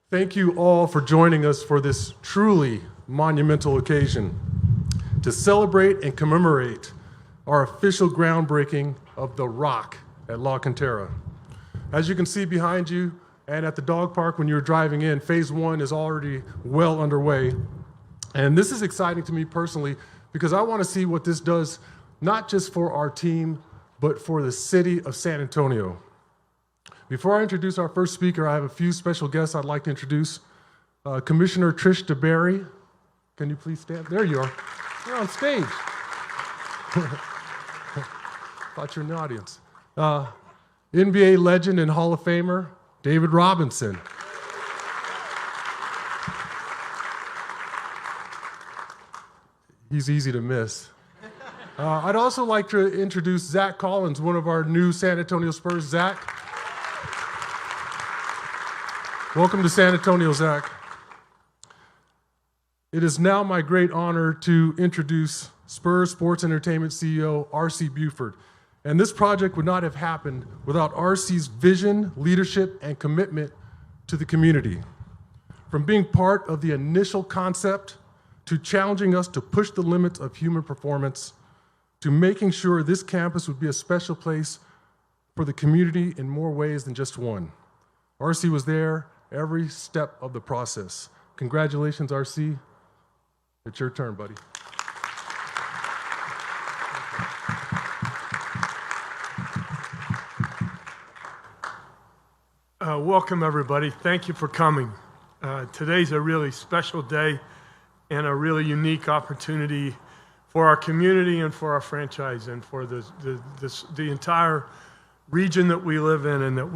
Thank you all for joining us for this truly monumental occasion to celebrate and commemorate our official groundbreaking of The Rock at La Cantera. As you can see behind you and at the dog park when you're driving in, phase one is already well underway. And this is exciting to me personally because I want to see what this does, not just for our team, but for the city of San Antonio. Before I introduce our first speaker, I have a few special guests I'd like to introduce. Commissioner Trish DeBerry. Can you please stand? There you are. You're on stage. Thought you were in the audience. NBA legend and Hall of Famer, David Robinson. He's easy to miss. I'd also like to introduce Zach Collins, one of our new San Antonio Spurs. Zach. Welcome to San Antonio, Zach. It is now my great honor to introduce Spurs Sports Entertainment CEO, R.C. Buford. And this project would not have happened without R.C.'s vision, leadership, and commitment to the community. From being part of the initial concept, to challenging us to push the limits of human performance, to making sure this campus would be a special place for the community in more ways than just one. R.C. was there every step of the process. Congratulations, R.C. It's your turn, buddy. Welcome, everybody. Thank you for coming. Today's a really special day and a really unique opportunity for our community and for our franchise and for the entire region that we live in and that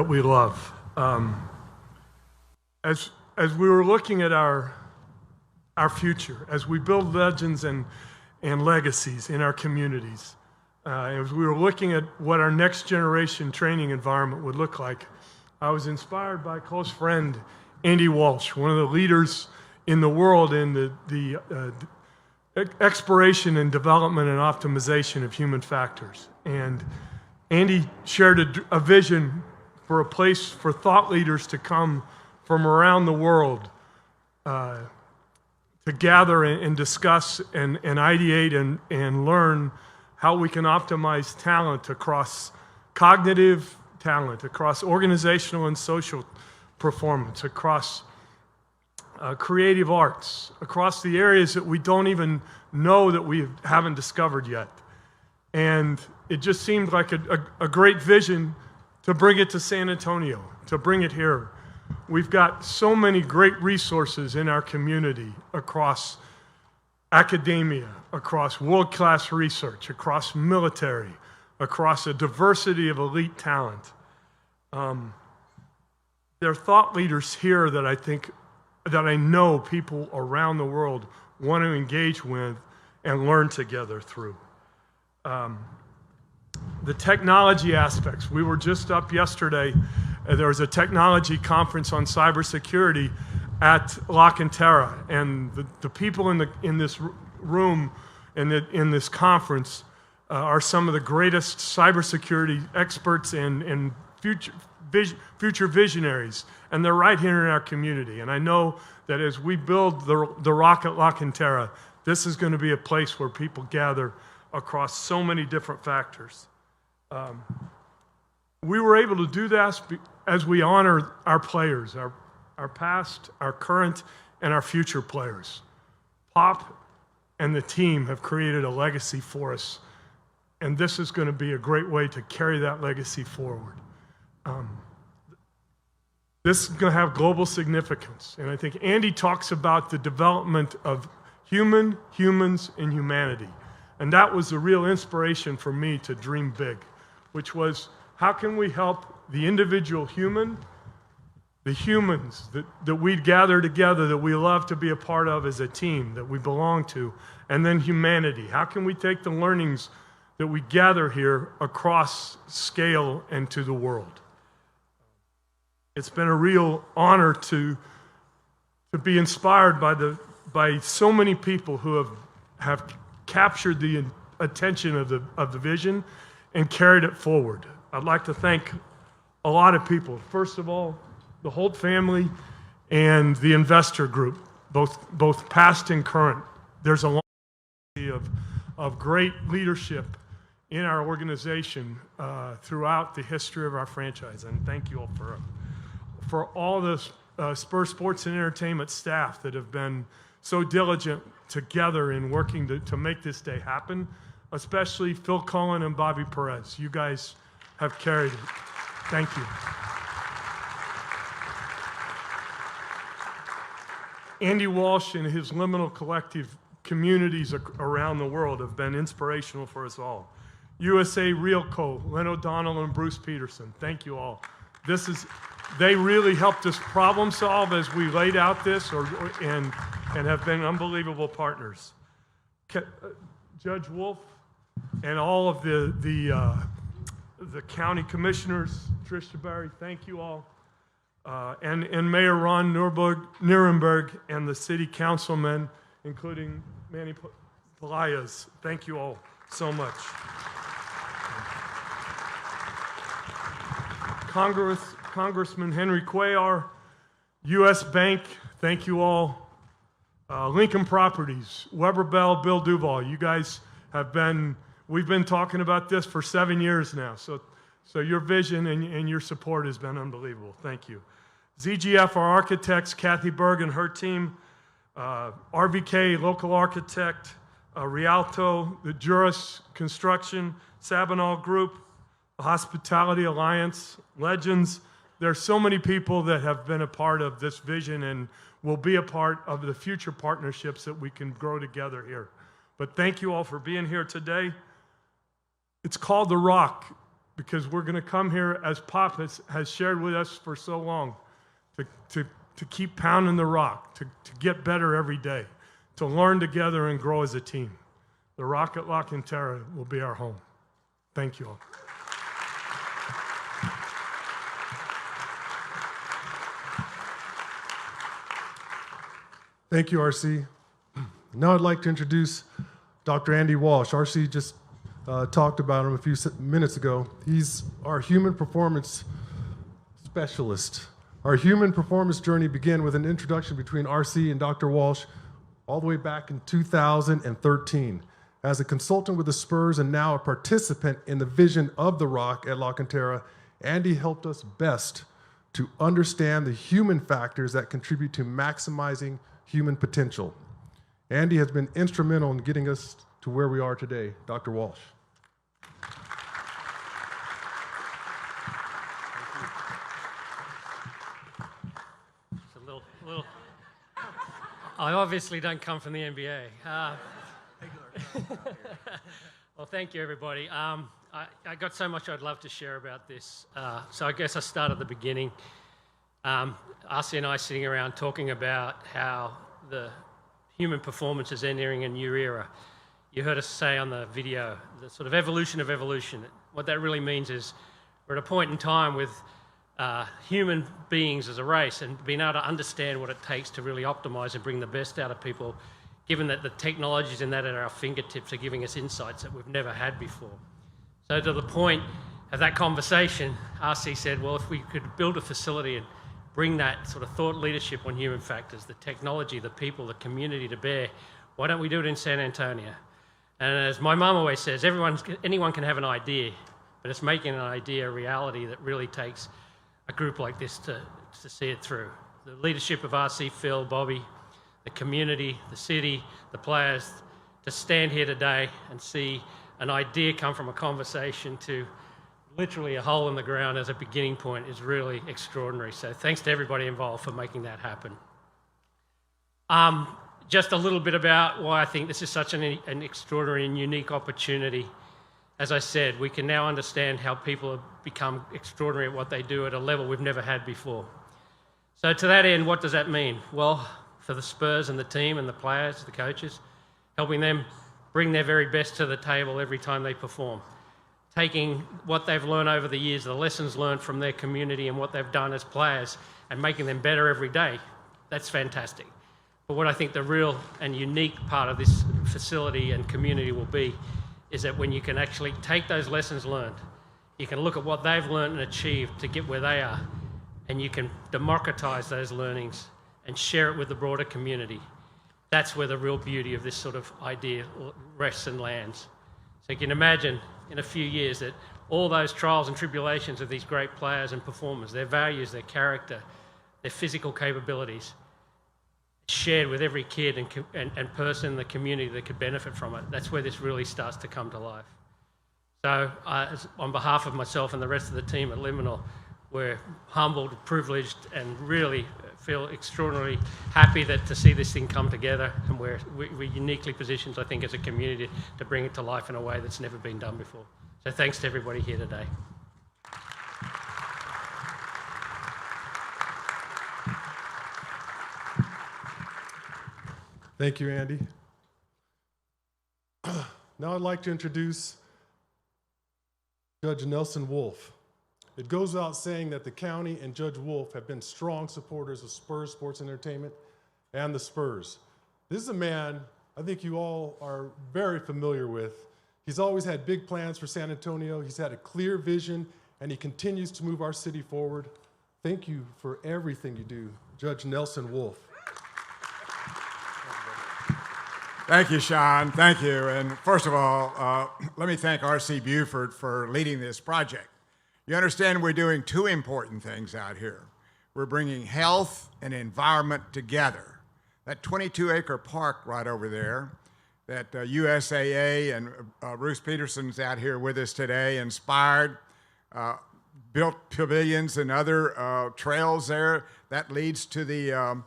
we love. As we were looking at our future, as we build legends and legacies in our communities, as we were looking at what our next generation training environment would look like, I was inspired by a close friend, Andy Walsh, one of the leaders in the world in the exploration and development and optimization of human factors. And Andy shared a vision for a place for thought leaders to come from around the world to gather and discuss and ideate and learn how we can optimize talent across cognitive talent, across organizational and social performance, across creative arts, across the areas that we don't even know that we haven't discovered yet. And it just seemed like a great vision to bring it to San Antonio, to bring it here. We've got so many great resources in our community across academia, across world-class research, across military, across a diversity of elite talent. There are thought leaders here that I know people around the world want to engage with and learn together through. The technology aspects. We were just up yesterday. There was a technology conference on cybersecurity at La Cantera, and the people in this room in this conference are some of the greatest cybersecurity experts and future visionaries, and they're right here in our community. And I know that as we build the Rock at La Cantera, this is going to be a place where people gather across so many different factors. We were able to do this as we honor our players, our past, our current, and our future players. Pop and the team have created a legacy for us, and this is going to be a great way to carry that legacy forward. This is going to have global significance, and I think Andy talks about the development of humans, and humanity, and that was the real inspiration for me to dream big, which was how can we help the individual human, the humans that we'd gather together, that we love to be a part of as a team, that we belong to, and then humanity. How can we take the learnings that we gather here across scale and to the world? It's been a real honor to be inspired by so many people who have captured the attention of the vision and carried it forward. I'd like to thank a lot of people. First of all, the Holt family and the investor group, both past and current. There's a long history of great leadership in our organization throughout the history of our franchise, and thank you all for all the Spurs Sports and Entertainment staff that have been so diligent together in working to make this day happen, especially Phil Cullen and Bobby Perez. You guys have carried it. Thank you. Andy Walsh and his Liminal Collective communities around the world have been inspirational for us all. USA Realco, Len O'Donnell and Bruce Peterson, thank you all. They really helped us problem solve as we laid out this and have been unbelievable partners. Judge Wolf and all of the county commissioners, Tricia Barry, thank you all. And Mayor Ron Nirenberg and the city councilmen, including Manny Pelayas, thank you all so much. Congressman Henry Cuellar, U.S. Bank, thank you all. Lincoln Properties, Weber Bell, Bill Duval, you guys we've been talking about this for 7 years now, so your vision and your support has been unbelievable. Thank you. ZGF, our architects, Kathy Berg and her team, RVK, local architect, Rialto, the Juris Construction, Sabinal Group, the Hospitality Alliance, Legends. There are so many people that have been a part of this vision and will be a part of the future partnerships that we can grow together here. But thank you all for being here today. It's called The Rock because we're going to come here, as Pop has shared with us for so long, to keep pounding the rock, to get better every day, to learn together and grow as a team. The Rock at La Cantera will be our home. Thank you all. Thank you, RC. Now I'd like to introduce Dr. Andy Walsh. RC just talked about him a few minutes ago. He's our human performance specialist. Our human performance journey began with an introduction between RC and Dr. Walsh all the way back in 2013. As a consultant with the Spurs and now a participant in the vision of the Rock at La Cantera, Andy helped us best to understand the human factors that contribute to maximizing human potential. Andy has been instrumental in getting us to where we are today. Dr. Walsh. It's a little. I obviously don't come from the NBA. Well, thank you, everybody. I got so much I'd love to share about this. So I guess I start at the beginning. RC and I sitting around talking about how the human performance is entering a new era. You heard us say on the video, the sort of evolution of evolution. What that really means is we're at a point in time with human beings as a race and being able to understand what it takes to really optimize and bring the best out of people, given that the technologies and that at our fingertips are giving us insights that we've never had before. So to the point of that conversation, RC said, well, if we could build a facility and bring that sort of thought leadership on human factors, the technology, the people, the community to bear, why don't we do it in San Antonio? And as my mum always says, anyone can have an idea, but it's making an idea a reality that really takes a group like this to see it through. The leadership of RC, Phil, Bobby, the community, the city, the players, to stand here today and see an idea come from a conversation to literally a hole in the ground as a beginning point is really extraordinary. So thanks to everybody involved for making that happen. Just a little bit about why I think this is such an extraordinary and unique opportunity. As I said, we can now understand how people have become extraordinary at what they do at a level we've never had before. So to that end, what does that mean? Well, for the Spurs and the team and the players, the coaches, helping them bring their very best to the table every time they perform. Taking what they've learned over the years, the lessons learned from their community and what they've done as players and making them better every day. That's fantastic. But what I think the real and unique part of this facility and community will be is that when you can actually take those lessons learned, you can look at what they've learned and achieved to get where they are, and you can democratize those learnings and share it with the broader community. That's where the real beauty of this sort of idea rests and lands. So you can imagine in a few years that all those trials and tribulations of these great players and performers, their values, their character, their physical capabilities, shared with every kid and person in the community that could benefit from it. That's where this really starts to come to life. So on behalf of myself and the rest of the team at Liminal, we're humbled, privileged, and really feel extraordinarily happy to see this thing come together, and we're uniquely positioned, I think, as a community to bring it to life in a way that's never been done before. So thanks to everybody here today. Thank you, Andy. Now I'd like to introduce Judge Nelson Wolff. It goes without saying that the county and Judge Wolff have been strong supporters of Spurs Sports Entertainment and the Spurs. This is a man I think you all are very familiar with. He's always had big plans for San Antonio. He's had a clear vision, and he continues to move our city forward. Thank you for everything you do, Judge Nelson Wolff. Thank you, Sean. Thank you. And first of all, let me thank R.C. Buford for leading this project. You understand we're doing two important things out here. We're bringing health and environment together. That 22-acre park right over there that USAA and Bruce Peterson's out here with us today inspired, built pavilions and other trails there. That leads to the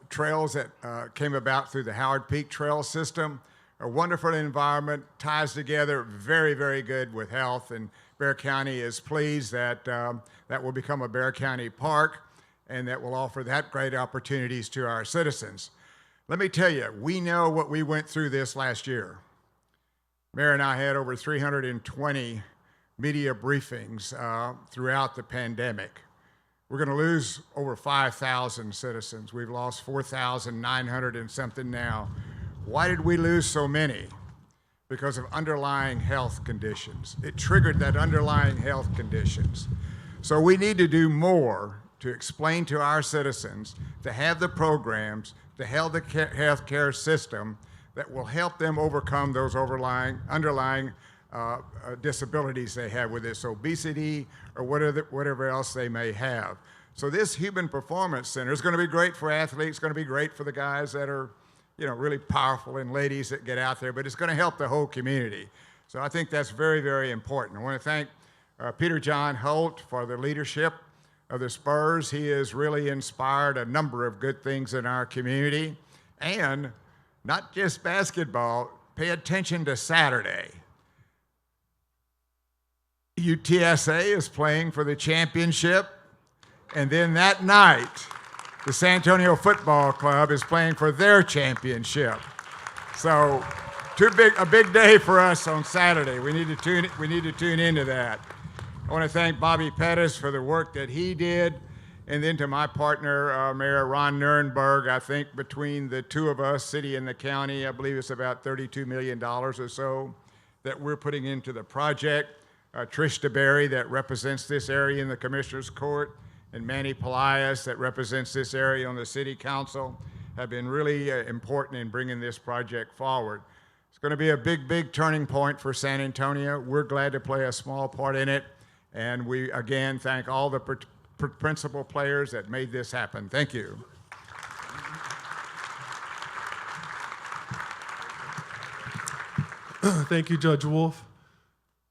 trails that came about through the Howard Peak Trail System. A wonderful environment, ties together, very, very good with health, and Bexar County is pleased that that will become a Bexar County park, and that will offer that great opportunities to our citizens. Let me tell you, we know what we went through this last year. Mayor and I had over 320 media briefings throughout the pandemic. We're going to lose over 5,000 citizens. We've lost 4,900 and something now. Why did we lose so many? Because of underlying health conditions. It triggered that underlying health conditions. So we need to do more to explain to our citizens, to have the programs, to have the health care system that will help them overcome those underlying disabilities they have with this obesity or whatever else they may have. So this Human Performance Center is going to be great for athletes, going to be great for the guys that are, really powerful and ladies that get out there, but it's going to help the whole community. So I think that's very, very important. I want to thank Peter John Holt for the leadership of the Spurs. He has really inspired a number of good things in our community. And not just basketball, pay attention to Saturday. UTSA is playing for the championship, and then that night, the San Antonio Football Club is playing for their championship. So, a big day for us on Saturday. We need to tune into that. I want to thank Bobby Pettis for the work that he did, and then to my partner, Mayor Ron Nirenberg. I think between the two of us, city and the county, I believe it's about $32 million or so that we're putting into the project. Trish DeBerry, that represents this area in the Commissioner's Court, and Manny Pelias, that represents this area on the City Council, have been really important in bringing this project forward. It's going to be a big, big turning point for San Antonio. We're glad to play a small part in it, and we, again, thank all the principal players that made this happen. Thank you. Thank you, Judge Wolff.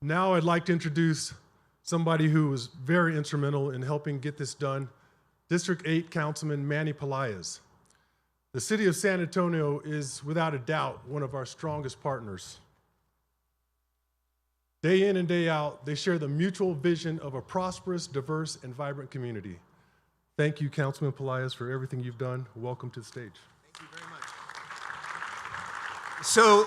Now I'd like to introduce somebody who was very instrumental in helping get this done, District 8 Councilman Manny Pelias. The city of San Antonio is, without a doubt, one of our strongest partners. Day in and day out, they share the mutual vision of a prosperous, diverse, and vibrant community. Thank you, Councilman Pelias, for everything you've done. Welcome to the stage. Thank you very much. So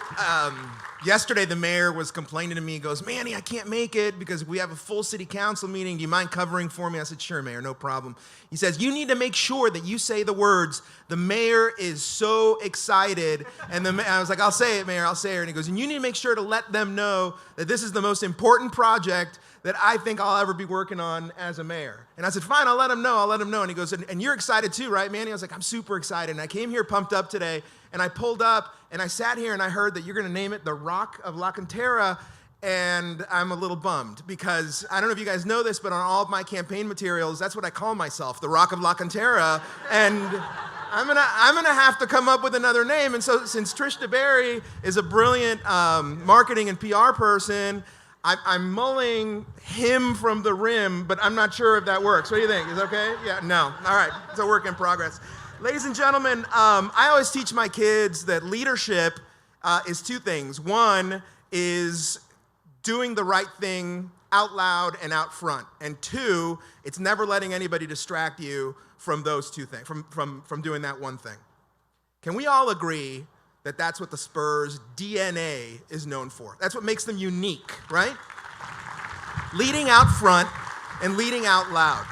yesterday the mayor was complaining to me. He goes, Manny, I can't make it because we have a full city council meeting. Do you mind covering for me? I said, sure, Mayor, no problem. He says, you need to make sure that you say the words, the mayor is so excited. And I was like, I'll say it, Mayor, I'll say it. And he goes, and you need to make sure to let them know that this is the most important project that I think I'll ever be working on as a mayor. And I said, fine, I'll let him know, I'll let him know. And he goes, and you're excited too, right, Manny? I was like, I'm super excited. And I came here pumped up today, and I pulled up, and I sat here, and I heard that you're gonna name it the Rock of La Cantera, and I'm a little bummed, because I don't know if you guys know this, but on all of my campaign materials, that's what I call myself, the Rock of La Cantera, and I'm gonna have to come up with another name. And so since Trish DeBerry is a brilliant marketing and PR person, I'm mulling him from the rim, but I'm not sure if that works. What do you think? Is it okay? Yeah, no. All right, it's a work in progress. Ladies and gentlemen, I always teach my kids that leadership is two things. One is doing the right thing out loud and out front. And two, it's never letting anybody distract you from those two things, from doing that one thing. Can we all agree that that's what the Spurs DNA is known for? That's what makes them unique, right? Leading out front and leading out loud.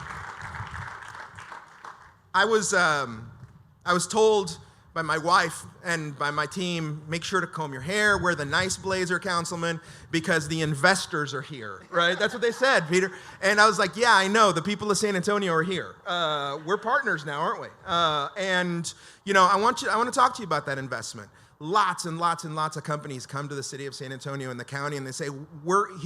I was told by my wife and by my team, make sure to comb your hair, wear the nice blazer, councilman, because the investors are here, right? That's what they said, Peter. And I was like, yeah, I know, the people of San Antonio are here. We're partners now, aren't we? And you know, I want to talk to you about that investment. Lots and lots and lots of companies come to the city of San Antonio and the county, and they say,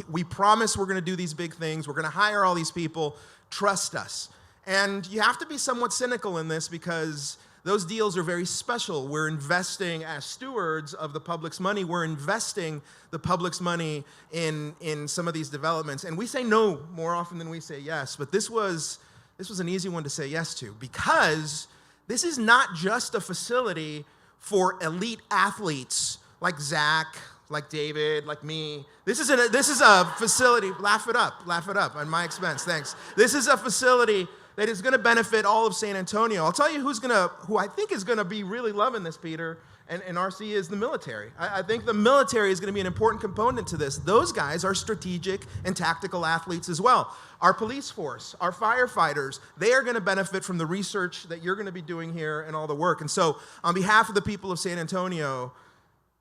we promise we're gonna do these big things, we're gonna hire all these people, trust us. And you have to be somewhat cynical in this, because those deals are very special. We're investing as stewards of the public's money. We're investing the public's money in some of these developments. And we say no more often than we say yes. But this was an easy one to say yes to, because this is not just a facility for elite athletes like Zach, like David, like me. This is a facility, laugh it up on my expense, thanks. This is a facility that is gonna benefit all of San Antonio. I'll tell you who I think is gonna be really loving this, Peter, and RC, is the military. I think the military is gonna be an important component to this. Those guys are strategic and tactical athletes as well. Our police force, our firefighters, they are gonna benefit from the research that you're gonna be doing here and all the work. And so on behalf of the people of San Antonio,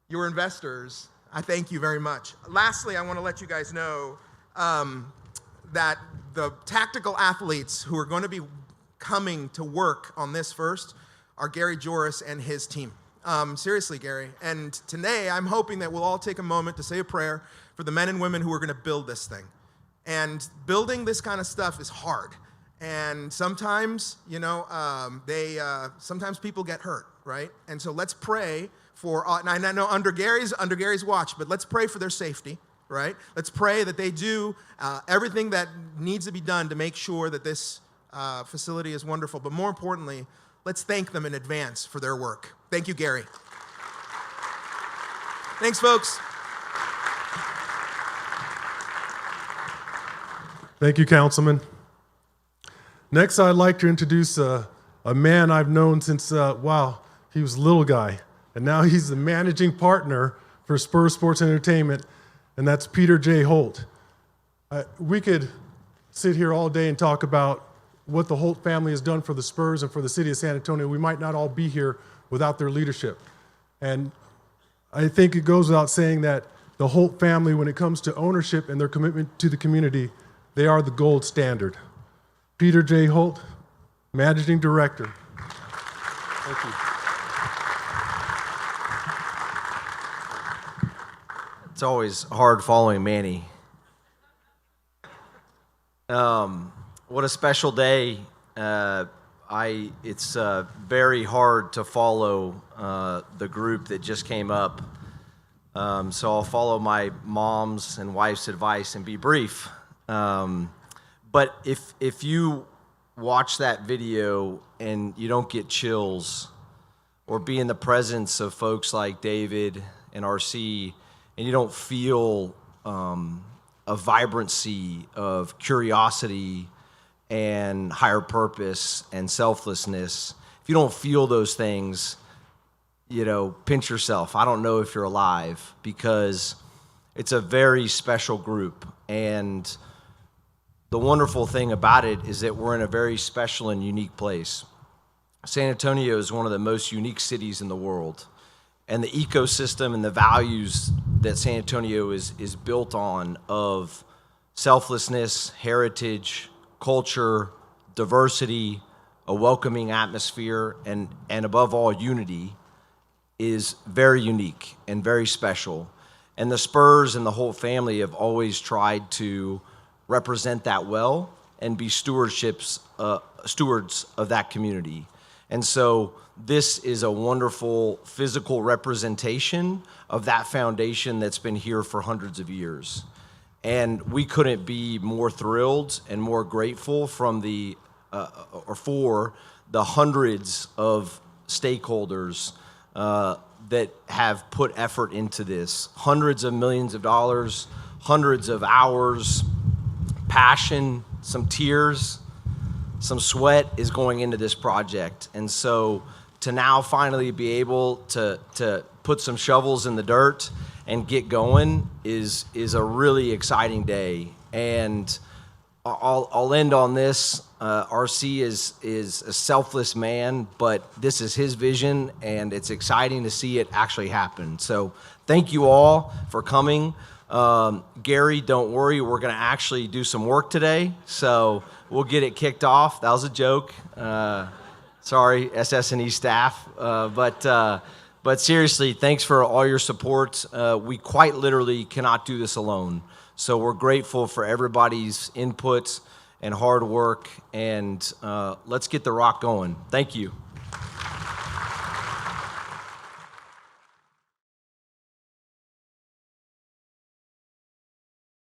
your investors, I thank you very much. Lastly, I wanna let you guys know that the tactical athletes who are going to be coming to work on this first are Gary Joris and his team. Seriously, Gary. And today, I'm hoping that we'll all take a moment to say a prayer for the men and women who are going to build this thing. And building this kind of stuff is hard. And sometimes, you know, sometimes people get hurt, right? And so let's pray for, and I know under Gary's watch, but let's pray for their safety. Right? Let's pray that they do everything that needs to be done to make sure that this facility is wonderful. But more importantly, let's thank them in advance for their work. Thank you, Gary. Thanks, folks. Thank you, Councilman. Next, I'd like to introduce a man I've known since, wow, he was a little guy. And now he's the managing partner for Spurs Sports Entertainment, and that's Peter J. Holt. We could sit here all day and talk about what the Holt family has done for the Spurs and for the city of San Antonio. We might not all be here without their leadership. And I think it goes without saying that the Holt family, when it comes to ownership and their commitment to the community, they are the gold standard. Peter J. Holt, Managing Director. Thank you. It's always hard following Manny. What a special day. It's very hard to follow the group that just came up. So I'll follow my mom's and wife's advice and be brief. But if you watch that video and you don't get chills or be in the presence of folks like David and RC, and you don't feel a vibrancy of curiosity and higher purpose and selflessness, if you don't feel those things, you know, pinch yourself. I don't know if you're alive, because it's a very special group. And the wonderful thing about it is that we're in a very special and unique place. San Antonio is one of the most unique cities in the world. And the ecosystem and the values that San Antonio is built on, of selflessness, heritage, culture, diversity, a welcoming atmosphere, and above all, unity is very unique and very special. And the Spurs and the whole family have always tried to represent that well and be stewards of that community. And so this is a wonderful physical representation of that foundation that's been here for hundreds of years. And we couldn't be more thrilled and more grateful for the hundreds of stakeholders that have put effort into this. Hundreds of millions of dollars, hundreds of hours, passion, some tears, some sweat is going into this project. And so to now finally be able to put some shovels in the dirt and get going is a really exciting day. And I'll end on this. RC is a selfless man, but this is his vision, and it's exciting to see it actually happen. So thank you all for coming. Gary, don't worry, we're going to actually do some work today, so we'll get it kicked off. That was a joke. Sorry, SS&E staff. But seriously, thanks for all your support. We quite literally cannot do this alone. So we're grateful for everybody's input and hard work, and let's get the rock going. Thank you.